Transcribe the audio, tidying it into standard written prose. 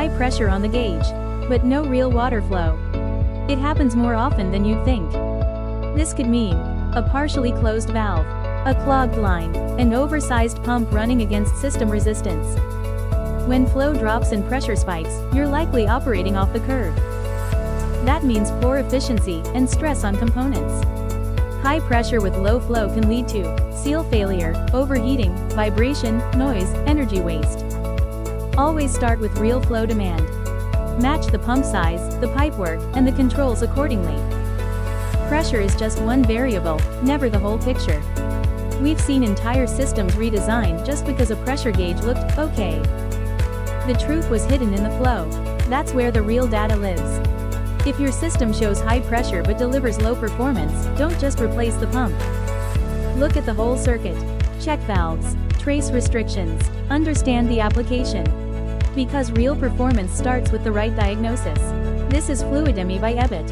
high pressure on the gauge, but no real water flow. It happens more often than you'd think. This could mean a partially closed valve, a clogged line, an oversized pump running against system resistance. When flow drops and pressure spikes, you're likely operating off the curve. That means poor efficiency and stress on components. High pressure with low flow can lead to seal failure, overheating, vibration, noise, energy waste. Always start with real flow demand. Match the pump size, the pipework, and the controls accordingly. Pressure is just one variable, never the whole picture. We've seen entire systems redesigned just because a pressure gauge looked okay. The truth was hidden in the flow. That's where the real data lives. If your system shows high pressure but delivers low performance, don't just replace the pump. Look at the whole circuit. Check valves, trace restrictions, understand the application. Because real performance starts with the right diagnosis. This is Fluidemy by Ebitt.